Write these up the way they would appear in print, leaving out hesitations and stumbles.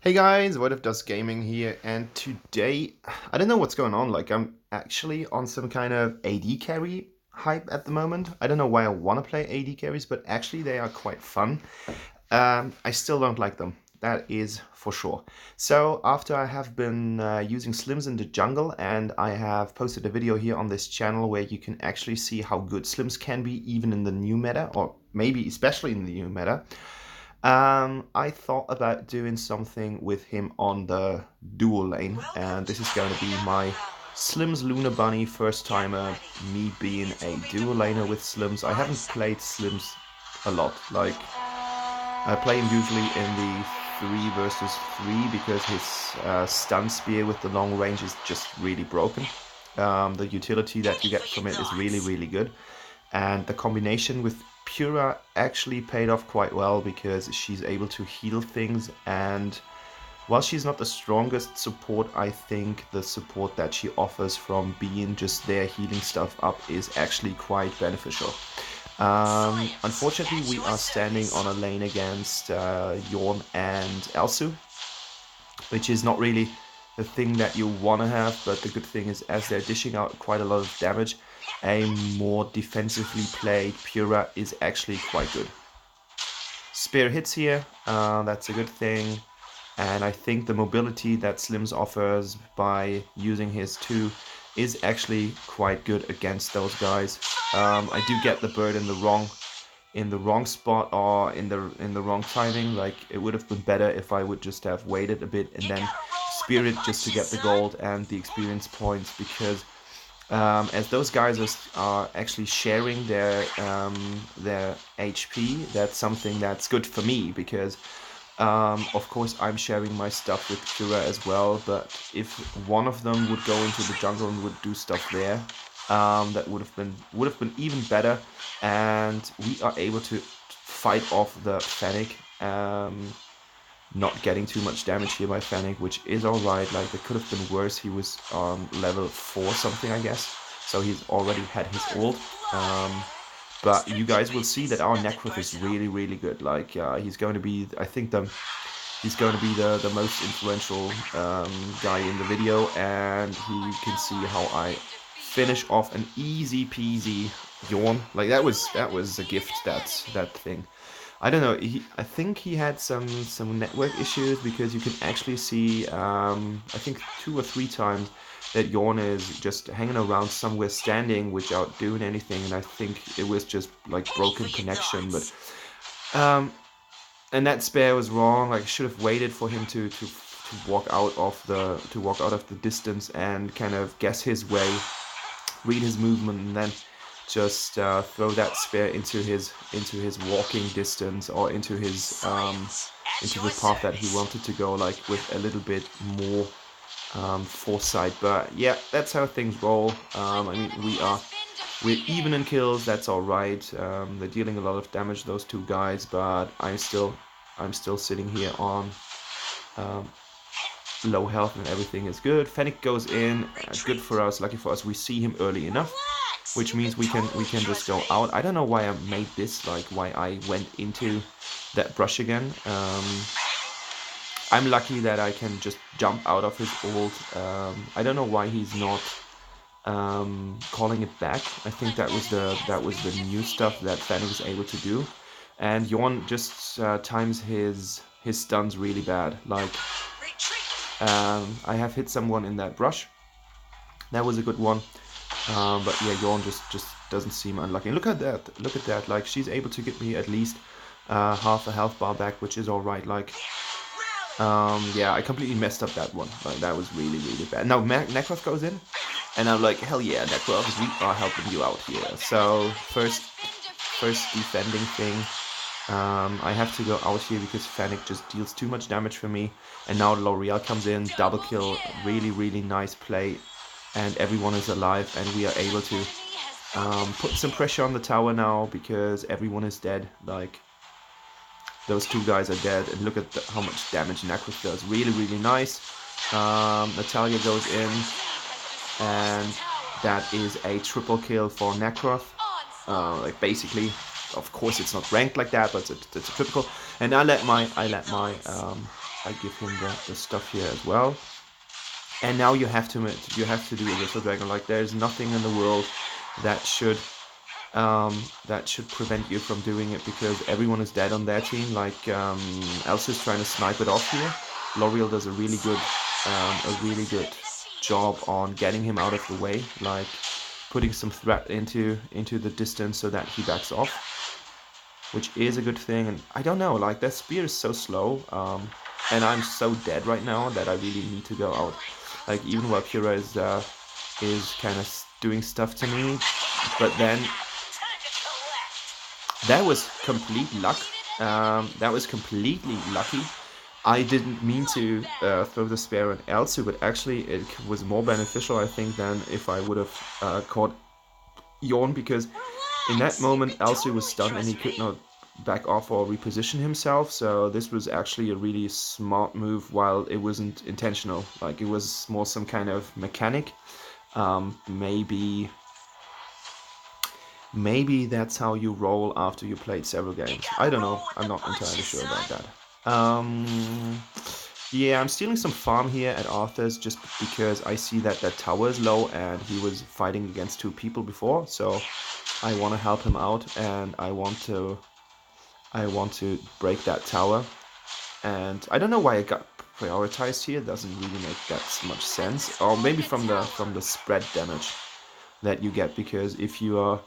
Hey guys, What If Does Gaming here, and today, I don't know what's going on, like I'm actually on some kind of AD carry hype at the moment. I don't know why I want to play AD carries, but actually they are quite fun. I still don't like them, that is for sure. So after I have been using Slimz in the jungle, and I have posted a video here on this channel where you can actually see how good Slimz can be even in the new meta, or maybe especially in the new meta. I thought about doing something with him on the dual lane, and this is going to be my Slimz Luna Bunny first timer, me being a dual laner with Slimz. I haven't played Slimz a lot, like I play him usually in the 3 versus 3 because his stun spear with the long range is just really broken. The utility that you get from it is really good, and the combination with Pura actually paid off quite well because she's able to heal things, and while she's not the strongest support, I think the support that she offers from being just there healing stuff up is actually quite beneficial. Unfortunately, we are standing on a lane against Yorn and Elsu, which is not really the thing that you want to have, but the good thing is as they're dishing out quite a lot of damage, a more defensively played Pura is actually quite good. Spear hits here, that's a good thing, and I think the mobility that Slimz offers by using his 2 is actually quite good against those guys. I do get the bird in the wrong spot or in the wrong timing. Like, it would have been better if I would just have waited a bit and then spear it just to get the gold and the experience points, because as those guys are actually sharing their HP, that's something that's good for me, because of course I'm sharing my stuff with Pura as well, but if one of them would go into the jungle and would do stuff there, that would have been even better, and we are able to fight off the Fenrir. Not getting too much damage here by Fenrir, which is alright. Like, it could have been worse. He was on level 4 something, I guess, so he's already had his ult. But you guys will see that our Necroth is really good. Like, he's going to be, I think, he's going to be the most influential guy in the video, and you can see how I finish off an easy peasy Yawn. Like, that was a gift, that thing. I don't know, I think he had some network issues, because you can actually see, I think 2 or 3 times that Yorn is just hanging around somewhere standing without doing anything, and I think it was just like broken connection. But and that spare was wrong. Like, I should have waited for him to walk out of the distance and kind of guess his way, read his movement, and then just throw that spear into his walking distance, or into his into the path that he wanted to go, like with a little bit more foresight. But yeah, that's how things roll. I mean, we're even in kills. That's all right. They're dealing a lot of damage, those 2 guys, but I'm still sitting here on low health, and everything is good. Fenrir goes in, good for us, lucky for us. We see him early enough, which means we can just go out. I don't know why I made this, like why I went into that brush again. I'm lucky that I can just jump out of his ult. I don't know why he's not calling it back. I think that was the new stuff that Fenrir is able to do. And Yorn just times his stuns really bad. Like, I have hit someone in that brush. That was a good one. But yeah, Yorn just doesn't seem unlucky. And look at that. Like, she's able to get me at least half a health bar back, which is alright. Like, yeah, I completely messed up that one. Like, that was really bad. Now Necroth goes in, and I'm like, hell yeah, Necroth, we are helping you out here. So first defending thing. I have to go out here because Fenrir just deals too much damage for me. And now L'Oreal comes in, double kill, really nice play, and everyone is alive, and we are able to put some pressure on the tower now, because everyone is dead. Like, those 2 guys are dead, and look at how much damage Necroth does. Really nice. Natalia goes in, and that is a triple kill for Necroth. Like, basically, of course it's not ranked like that, but it's a triple. And I let my I give him the stuff here as well. And now you have to do a Whistle Dragon. Like, there's nothing in the world that should prevent you from doing it, because everyone is dead on their team. Like, Elsa's trying to snipe it off here. L'Oreal does a really good job on getting him out of the way, like putting some threat into the distance so that he backs off, which is a good thing. And I don't know, like, that spear is so slow, and I'm so dead right now that I really need to go out. Like, even Valkyra is kind of doing stuff to me, but then that was complete luck. That was completely lucky. I didn't mean to throw the spear on Elsu, but actually it was more beneficial, I think, than if I would have caught Yorn, because in that moment Elsu was stunned and he could not back off or reposition himself. So this was actually a really smart move, while it wasn't intentional. Like, it was more some kind of mechanic. Maybe that's how you roll after you played several games. I don't know. I'm not entirely sure about that. Yeah, I'm stealing some farm here at Arthur's just because I see that tower is low and he was fighting against 2 people before. So I want to help him out, and I want to break that tower. And I don't know why I got prioritized here. It doesn't really make that much sense. Or maybe from the spread damage that you get, because if you are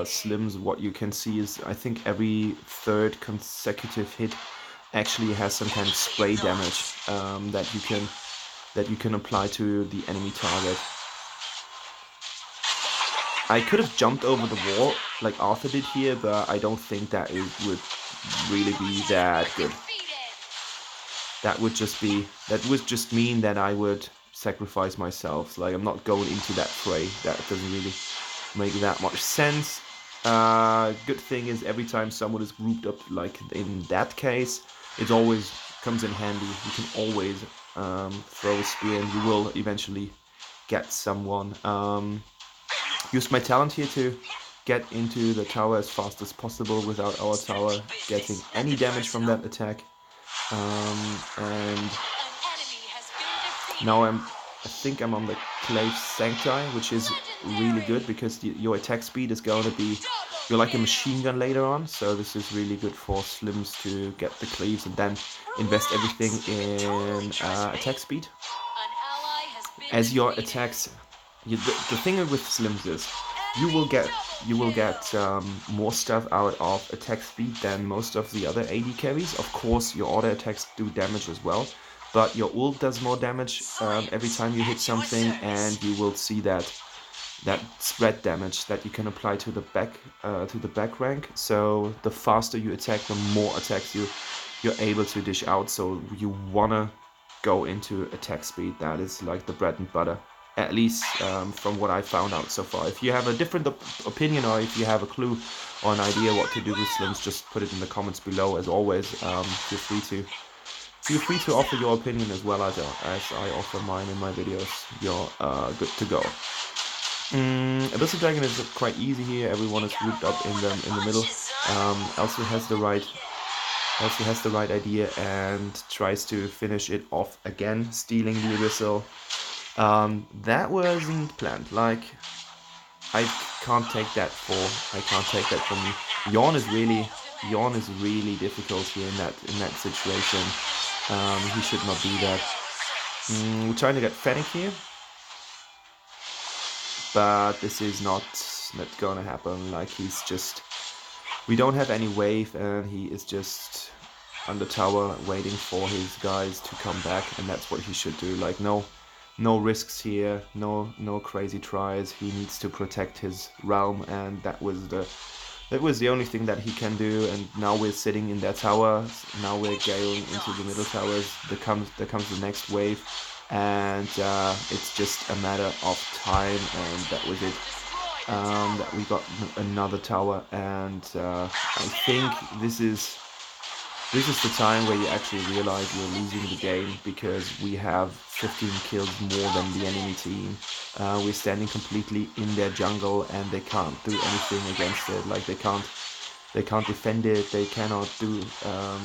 Slimz, what you can see is, I think every 3rd consecutive hit actually has some kind of spray damage that you can apply to the enemy target. I could have jumped over the wall like Arthur did here, but I don't think that it would really be that good. That would just mean that I would sacrifice myself. Like, I'm not going into that fray. That doesn't really make that much sense. Good thing is, every time someone is grouped up, like in that case, it always comes in handy. You can always throw a spear and you will eventually get someone. Used my talent here to get into the tower as fast as possible without our tower getting any damage from that attack. And now I think I'm on the Claves Sancti, which is really good, because your attack speed is going to be, you're like a machine gun later on. So this is really good for Slimz to get the Claves and then invest everything in attack speed. As your attacks, the thing with Slimz is, you will get more stuff out of attack speed than most of the other AD carries. Of course, your auto attacks do damage as well, but your ult does more damage every time you hit something, and you will see that spread damage that you can apply to the back rank. So the faster you attack, the more attacks you're able to dish out. So you wanna go into attack speed. That is like the bread and butter, at least from what I found out so far. If you have a different opinion, or if you have a clue or an idea what to do with Slimz, just put it in the comments below. As always, feel free to offer your opinion as well as I offer mine in my videos. You're good to go. Abyssal Dragon is quite easy here. Everyone is grouped up in the middle. Elsa has the right idea and tries to finish it off again, stealing the Abyssal. That wasn't planned. Like, I can't take that from me. Yawn is really difficult here in that situation. He should not do that. We're trying to get Fenrir here, but this is not gonna happen. Like, we don't have any wave, and he is just on the tower waiting for his guys to come back, and that's what he should do. Like, no risks here, no crazy tries. He needs to protect his realm, and that was the only thing that he can do. And now we're sitting in that tower. Now we're going into the middle towers. There comes the next wave, and it's just a matter of time. And that was it. That we got another tower, and I think this is the time where you actually realize you're losing the game, because we have 15 kills more than the enemy team. We're standing completely in their jungle, and they can't do anything against it. Like, they they can't defend it, they cannot do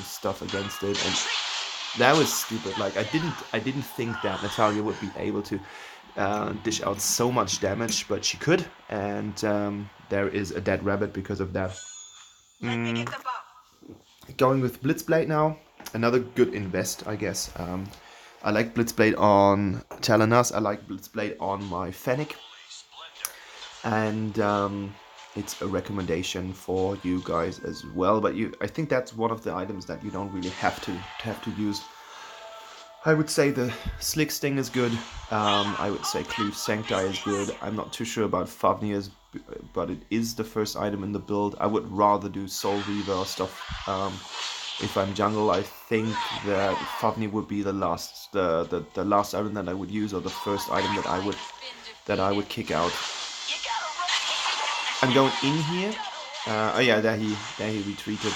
stuff against it, and that was stupid. Like I didn't think that Natalia would be able to dish out so much damage, but she could, and there is a dead rabbit because of that. Going with Blitzblade now, another good invest, I guess. I like Blitzblade on Talonus, I like Blitzblade on my Fenrir, and it's a recommendation for you guys as well. But I think that's one of the items that you don't really have to use. I would say the Slikk Sting is good. I would say Claves Sancti is good. I'm not too sure about Fafnir's, but it is the first item in the build. I would rather do Soul Reaver or stuff. If I'm jungle, I think that Fafnir would be the last item that I would use, or the first item that I would kick out. I'm going in here. Oh yeah, there he retreated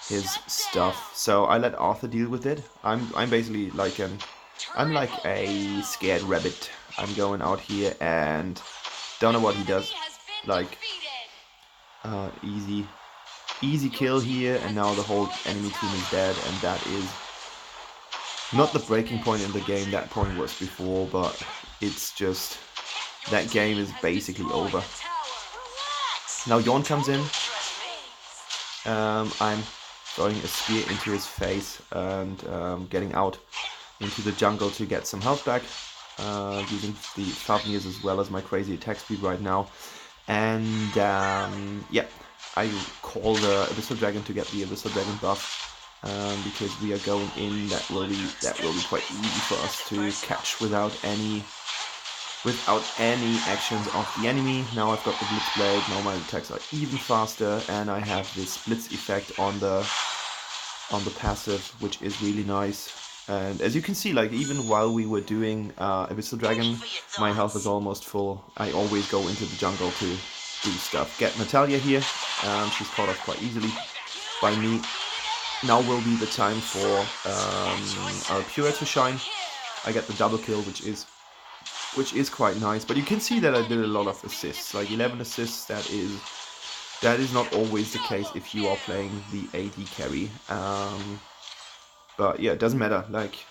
his stuff. So I let Arthur deal with it. I'm basically like I'm like a scared rabbit. I'm going out here and don't know what he does. Like easy kill here, and now the whole enemy team is dead, and that is not the breaking point in the game. That point was before, but it's just that game is basically over. Now Yorn comes in. I'm throwing a spear into his face and getting out into the jungle to get some health back, using the Fafnirs as well as my crazy attack speed right now. And yeah, I call the Abyssal Dragon to get the Abyssal Dragon buff, because we are going in. That will be quite easy for us to catch without any actions of the enemy. Now I've got the Blitzblade, now my attacks are even faster, and I have this Blitz effect on the passive, which is really nice. And as you can see, like even while we were doing Abyssal Dragon, my health is almost full. I always go into the jungle to do stuff. Get Natalia here, she's caught off quite easily by me. Now will be the time for our Pura to shine. I get the double kill, which is quite nice, but you can see that I did a lot of assists, like 11 assists. That is not always the case if you are playing the AD carry, but yeah, it doesn't matter, like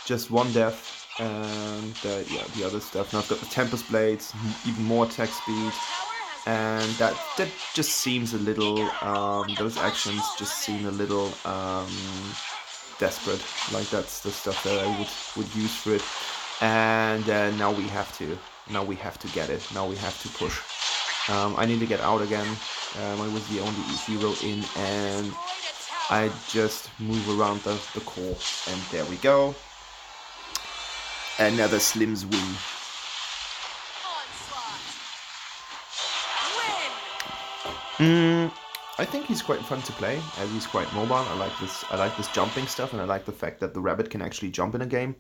just one death, and yeah, the other stuff. Now I've got the Tempest Blades, even more attack speed, and that just seems a little, those actions just seem a little desperate. Like that's the stuff that I would use for it. And now we have to get it. Now we have to push. I need to get out again. I was the only hero in, and I just move around the core, and there we go. Another Slimz win. I think he's quite fun to play, as he's quite mobile. I like this jumping stuff, and I like the fact that the rabbit can actually jump in a game.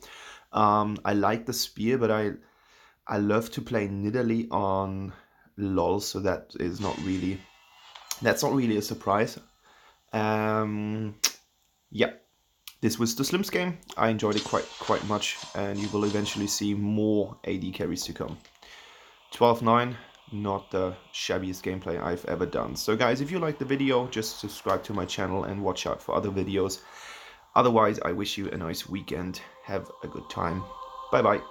I like the spear, but I love to play Nidalee on LoL, so that's not really a surprise. Yeah, this was the Slimz game. I enjoyed it quite much, and you will eventually see more AD carries to come. 12-9, not the shabbiest gameplay I've ever done. So guys, if you liked the video, just subscribe to my channel and watch out for other videos. Otherwise, I wish you a nice weekend. Have a good time. Bye bye.